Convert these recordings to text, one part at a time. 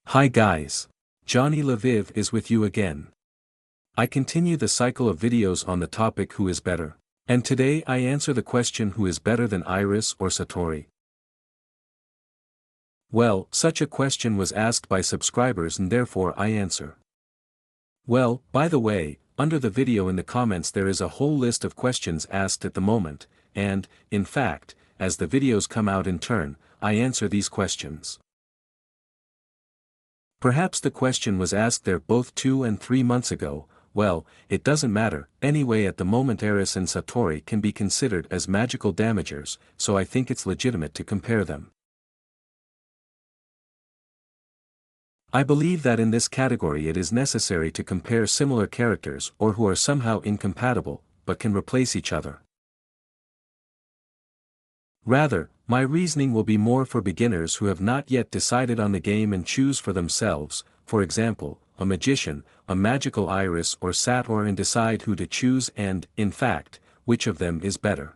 Hi guys. Johnny Lviv is with you again. I continue the cycle of videos on the topic who is better. And today I answer the question who is better than Iris or Satori. Well, such a question was asked by subscribers and therefore I answer. Well, by the way, under the video in the comments there is a whole list of questions asked at the moment, and, in fact, as the videos come out in turn, I answer these questions. Perhaps the question was asked there both 2 and 3 months ago. Well, it doesn't matter, anyway at the moment Iris and Satori can be considered as magical damagers, so I think it's legitimate to compare them. I believe that in this category it is necessary to compare similar characters or who are somehow incompatible, but can replace each other. Rather, my reasoning will be more for beginners who have not yet decided on the game and choose for themselves, for example, a magician, a magical Iris or Sator, and decide who to choose and, in fact, which of them is better.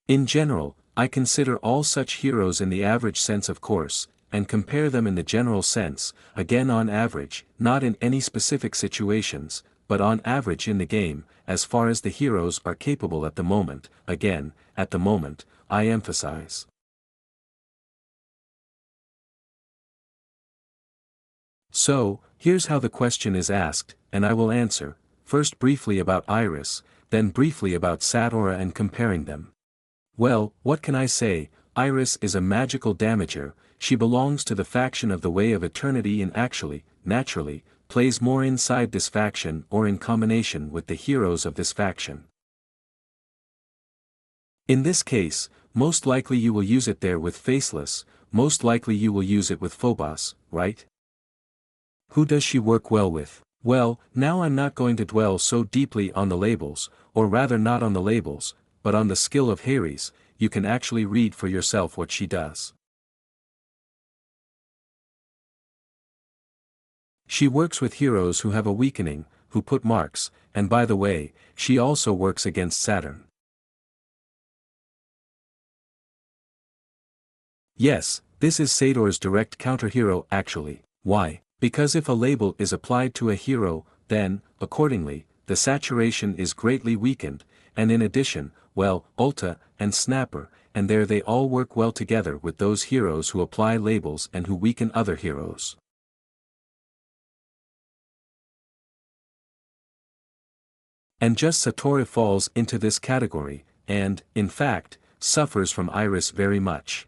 In general, I consider all such heroes in the average sense of course, and compare them in the general sense, again on average, not in any specific situations, but on average in the game, as far as the heroes are capable at the moment, again, at the moment, I emphasize. So, here's how the question is asked, and I will answer, first briefly about Iris, then briefly about Satora and comparing them. Well, what can I say? Iris is a magical damager, she belongs to the faction of the Way of Eternity and actually, naturally, plays more inside this faction or in combination with the heroes of this faction. In this case, most likely you will use it there with Faceless, most likely you will use it with Phobos, right? Who does she work well with? Well, now I'm not going to dwell so deeply on the labels, or rather not on the labels, but on the skill of Ares. You can actually read for yourself what she does. She works with heroes who have a weakening, who put marks, and by the way, she also works against Saturn. Yes, this is Sator's direct counter-hero actually. Why? Because if a label is applied to a hero, then, accordingly, the saturation is greatly weakened, and in addition, well, Ulta and Snapper, and there they all work well together with those heroes who apply labels and who weaken other heroes. And just Satori falls into this category, and, in fact, suffers from Iris very much.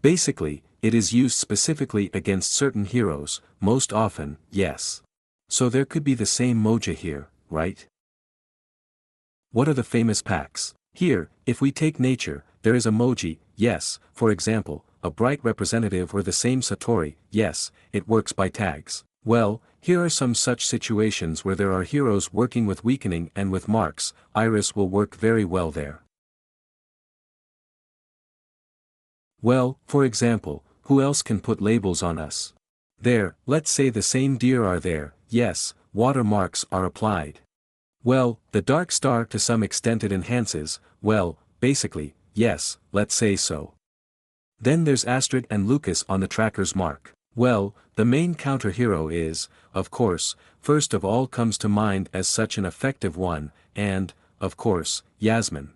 Basically, it is used specifically against certain heroes, most often, yes. So there could be the same moja here, right? What are the famous packs? Here, if we take nature, there is a moji, yes, for example, a bright representative or the same Satori, yes, it works by tags. Well, here are some such situations where there are heroes working with weakening and with marks. Iris will work very well there. Well, for example, who else can put labels on us? There, let's say the same deer are there, yes, watermarks are applied. Well, the dark star to some extent it enhances, well, basically, yes, let's say so. Then there's Astrid and Lucas on the tracker's mark. Well, the main counter-hero is, of course, first of all comes to mind as such an effective one, and, of course, Yasmin.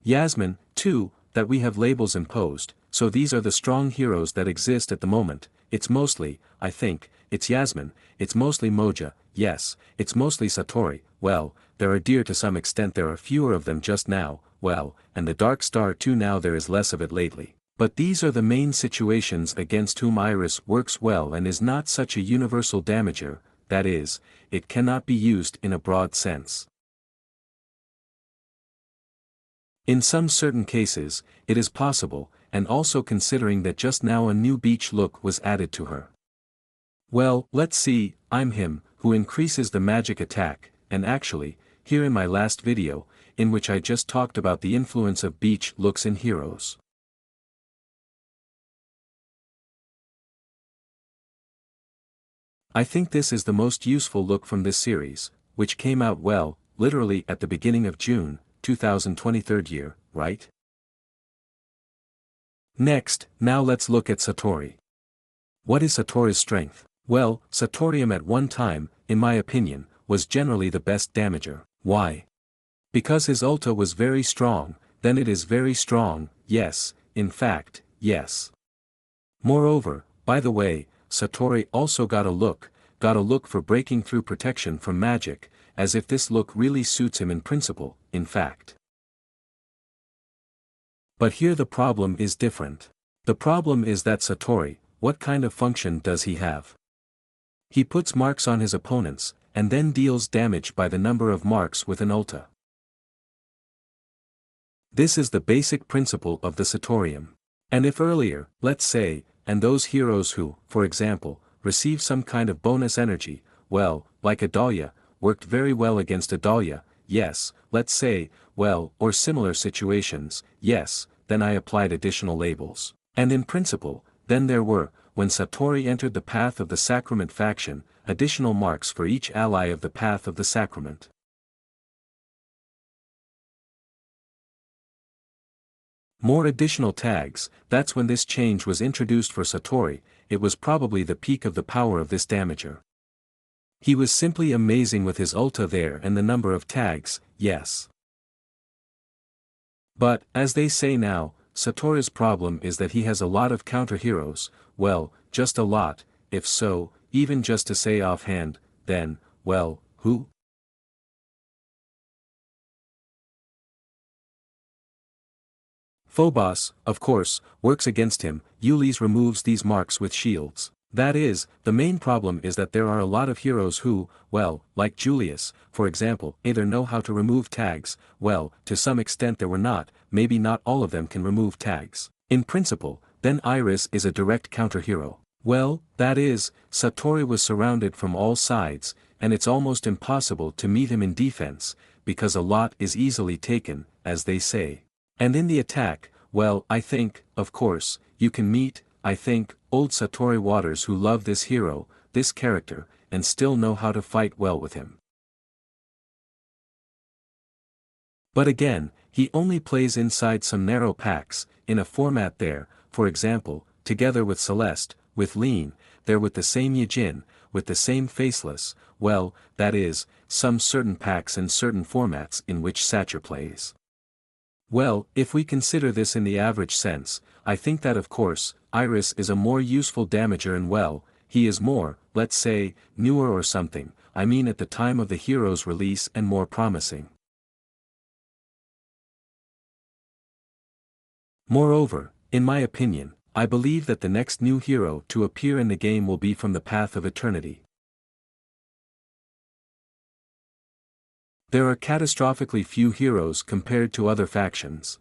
Yasmin, too, that we have labels imposed, so these are the strong heroes that exist at the moment. It's mostly, I think, it's Yasmin, it's mostly Moja, yes, it's mostly Satori, well, there are deer to some extent, there are fewer of them just now, well, and the dark star too, now there is less of it lately. But these are the main situations against whom Iris works well and is not such a universal damager, that is, it cannot be used in a broad sense. In some certain cases, it is possible, and also considering that just now a new beach look was added to her. Well, let's see, I'm him, who increases the magic attack, and actually, here in my last video, in which I just talked about the influence of beach looks in heroes. I think this is the most useful look from this series, which came out well, literally at the beginning of June, 2023 year, right? Next, now let's look at Satori. What is Satori's strength? Well, Satorium at one time, in my opinion, was generally the best damager. Why? Because his ulta was very strong, then it is very strong, yes, in fact, yes. Moreover, by the way, Satori also got a look for breaking through protection from magic, as if this look really suits him in principle, in fact. But here the problem is different. The problem is that Satori, what kind of function does he have? He puts marks on his opponents, and then deals damage by the number of marks with an ulta. This is the basic principle of the Satorium. And if earlier, let's say, and those heroes who, for example, receive some kind of bonus energy, well, like a Dahlia, worked very well against a Dahlia, yes, let's say, well, or similar situations, yes, then I applied additional labels. And in principle, then there were, when Satori entered the path of the Sacrament faction, additional marks for each ally of the path of the Sacrament. More additional tags, that's when this change was introduced for Satori, it was probably the peak of the power of this damager. He was simply amazing with his ulta there and the number of tags, yes. But, as they say now, Satori's problem is that he has a lot of counter-heroes, well, just a lot, if so, even just to say offhand, then, well, who? Phobos, of course, works against him. Ulis removes these marks with shields. That is, the main problem is that there are a lot of heroes who, well, like Julius, for example, either know how to remove tags, well, to some extent there were not, maybe not all of them can remove tags. In principle, then Iris is a direct counter-hero. Well, that is, Satori was surrounded from all sides, and it's almost impossible to meet him in defense, because a lot is easily taken, as they say. And in the attack, well, I think, of course, you can meet, I think, old Satori waters who love this hero, this character, and still know how to fight well with him. But again, he only plays inside some narrow packs, in a format there, for example, together with Celeste, with Lean, they're with the same Yijin, with the same Faceless, well, that is, some certain packs and certain formats in which Sacher plays. Well, if we consider this in the average sense, I think that of course, Iris is a more useful damager and well, he is more, let's say, newer or something, I mean at the time of the hero's release and more promising. Moreover, in my opinion, I believe that the next new hero to appear in the game will be from the Path of Eternity. There are catastrophically few heroes compared to other factions.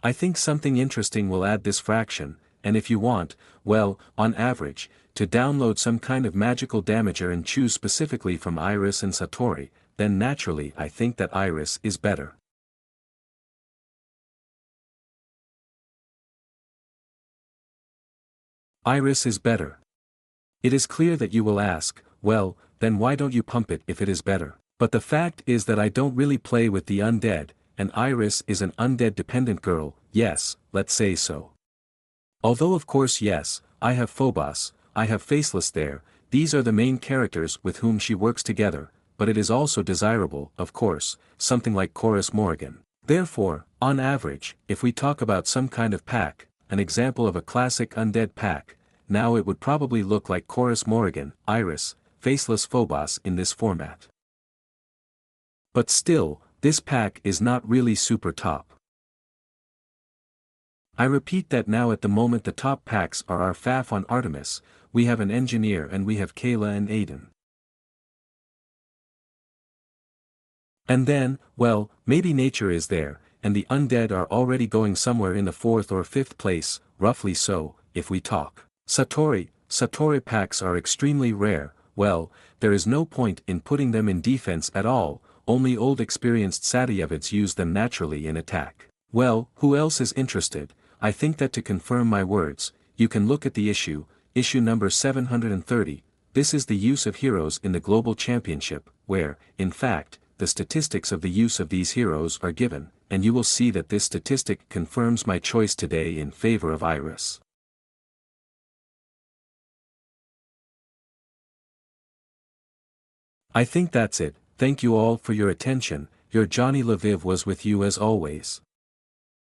I think something interesting will add this fraction, and if you want, well, on average, to download some kind of magical damager and choose specifically from Iris and Satori, then naturally I think that Iris is better. Iris is better. It is clear that you will ask, well, then why don't you pump it if it is better? But the fact is that I don't really play with the undead, and Iris is an undead-dependent girl, yes, let's say so. Although of course yes, I have Phobos, I have Faceless there, these are the main characters with whom she works together, but it is also desirable, of course, something like Chorus Morrigan. Therefore, on average, if we talk about some kind of pack, an example of a classic undead pack, now it would probably look like Chorus Morrigan, Iris, Faceless Phobos in this format. But still, this pack is not really super top. I repeat that now at the moment the top packs are our Faf on Artemis, we have an Engineer and we have Kayla and Aiden. And then, well, maybe Nature is there, and the undead are already going somewhere in the 4th or 5th place, roughly so, if we talk. Satori packs are extremely rare, well, there is no point in putting them in defense at all, only old experienced Satyavids use them naturally in attack. Well, who else is interested? I think that to confirm my words, you can look at the issue number 730, this is the use of heroes in the Global Championship, where, in fact, the statistics of the use of these heroes are given, and you will see that this statistic confirms my choice today in favor of Iris. I think that's it. Thank you all for your attention. Your Johnny Lviv was with you as always.